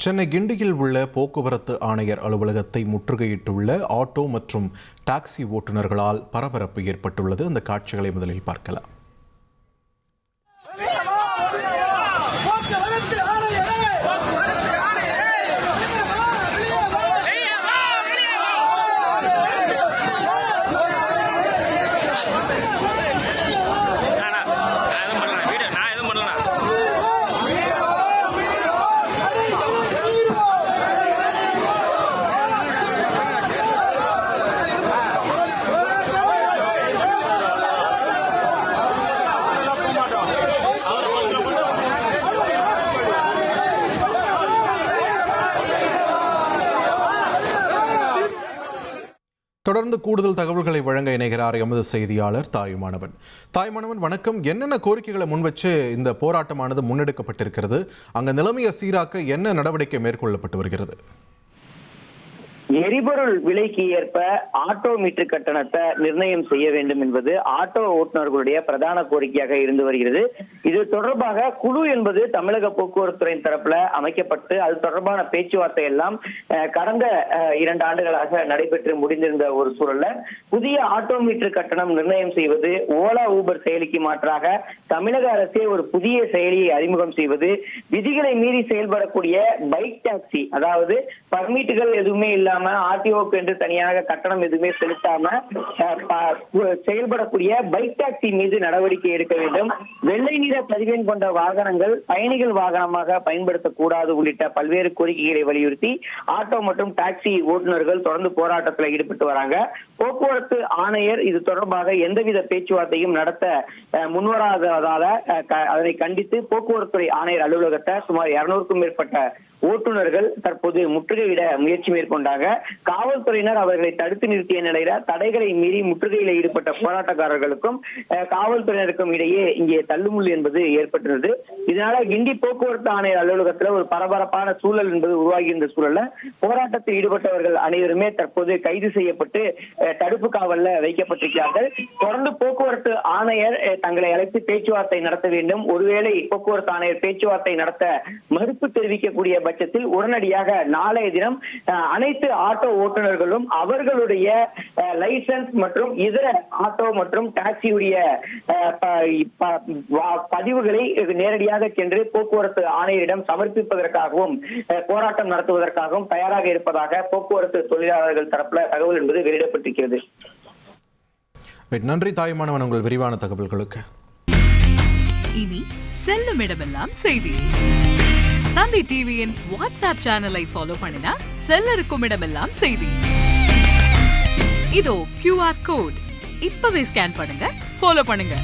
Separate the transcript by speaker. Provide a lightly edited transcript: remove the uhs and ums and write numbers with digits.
Speaker 1: சென்னை கிண்டியில் உள்ள போக்குவரத்து ஆணையர் அலுவலகத்தை முற்றுகையிட்டுள்ள ஆட்டோ மற்றும் டாக்ஸி ஓட்டுநர்களால் பரபரப்பு ஏற்பட்டுள்ளது. அந்த காட்சிகளை முதலில் பார்க்கலாம். தொடர்ந்து கூடுதல் தகவல்களை வழங்க இணைகிறார் எமது செய்தியாளர் தாயுமானவன். வணக்கம். என்னென்ன கோரிக்கைகளை முன்வச்சு இந்த போராட்டமானது முன்னெடுக்கப்பட்டிருக்கிறது? அங்க நிலைமையை சீராக்க என்ன நடவடிக்கை மேற்கொள்ளப்பட்டு வருகிறது?
Speaker 2: எரிபொருள் விலைக்கு ஏற்ப ஆட்டோ மீட்டர் கட்டணத்தை நிர்ணயம் செய்ய வேண்டும் என்பது ஆட்டோ ஓட்டுநர்களுடைய பிரதான கோரிக்கையாக இருந்து வருகிறது. இது தொடர்பாக குழு என்பது தமிழக போக்குவரத்துறையின் தரப்புல அமைக்கப்பட்டு அது தொடர்பான பேச்சுவார்த்தை எல்லாம் கடந்த 2 ஆண்டுகளாக நடைபெற்று முடிந்திருந்த ஒரு சூழல்ல புதிய ஆட்டோ மீட்டர் கட்டணம் நிர்ணயம் செய்வது, ஓலா ஊபர் செயலிக்கு மாற்றாக தமிழக அரசே ஒரு புதிய செயலியை அறிமுகம் செய்வது, விதிகளை மீறி செயல்படக்கூடிய பைக் டாக்ஸி, அதாவது பர்மிட்டுகள் எதுவுமே இல்லாம ஆர்டிஓக்கு என்று தனியாக கட்டணம் எதுவுமே செலுத்தாம செயல்படக்கூடிய பைக் டாக்ஸி மீது நடவடிக்கை எடுக்க வேண்டும். வெள்ளை நிற பதிவெண் கொண்ட வாகனங்கள் பயணிகள் வாகனமாக பயன்படுத்தக்கூடாது உள்ளிட்ட பல்வேறு கோரிக்கைகளை வலியுறுத்தி ஆட்டோ மற்றும் டாக்ஸி ஓட்டுநர்கள் தொடர்ந்து போராட்டத்தில் ஈடுபட்டு வராங்க. போக்குவரத்து ஆணையர் இது தொடர்பாக எந்தவித பேச்சுவார்த்தையும் நடத்த முன்வராததால அதனை கண்டித்து போக்குவரத்துறை ஆணையர் அலுவலகத்தை சுமார் 200க்கும் மேற்பட்ட ஓட்டுநர்கள் தற்போது முற்றுகையிட முயற்சி மேற்கொண்டாங்க. காவல்துறையினர் அவர்களை தடுத்து நிறுத்திய நிலையில தடைகளை மீறி முற்றுகையில் ஈடுபட்ட போராட்டக்காரர்களுக்கும் காவல்துறையினருக்கும் இடையே இங்கே தள்ளுமுள்ளு என்பது ஏற்பட்டிருந்தது. இதனால கிண்டி போக்குவரத்து ஆணையர் அலுவலகத்தில் ஒரு பரபரப்பான சூழல் என்பது உருவாகியிருந்த சூழல்ல போராட்டத்தில் ஈடுபட்டவர்கள் அனைவருமே தற்போது கைது செய்யப்பட்டு தடுப்பு காவல்ல வைக்கப்பட்டிருக்கிறார்கள். தொடர்ந்து போக்குவரத்து ஆணையர் தங்களை அழைத்து பேச்சுவார்த்தை நடத்த வேண்டும். ஒருவேளை போக்குவரத்து ஆணையர் பேச்சுவார்த்தை நடத்த மறுப்பு தெரிவிக்கக்கூடிய பட்சத்தில் உடனடியாக நாளைய தினம் அனைத்து ஆட்டோ ஓட்டுநர்களும் அவர்களுடைய லைசன்ஸ் மற்றும் இதர ஆட்டோ மற்றும் டாக்ஸியுடைய பதிவுகளை நேரடியாக சென்று போக்குவரத்து ஆணையரிடம் சமர்ப்பிப்பதற்காகவும் போராட்டம் நடத்துவதற்காகவும் தயாராக இருப்பதாக போக்குவரத்து தொழிலாளர்கள் தரப்புல தகவல் என்பது வெளியிடப்பட்டிருக்கிறது.
Speaker 1: நன்றி தாயுமானவன், உங்கள் விரிவான தகவல்களுக்கு.
Speaker 3: இனி செல்லும் இடமெல்லாம் செய்தி. தந்தி டிவியின் வாட்ஸ்அப் சேனலை ஃபாலோ பண்ணினா செல்லருக்கும் இடமெல்லாம் செய்தி. இதோ QR கோட் இப்பவே ஸ்கேன் பண்ணுங்க, ஃபாலோ பண்ணுங்க.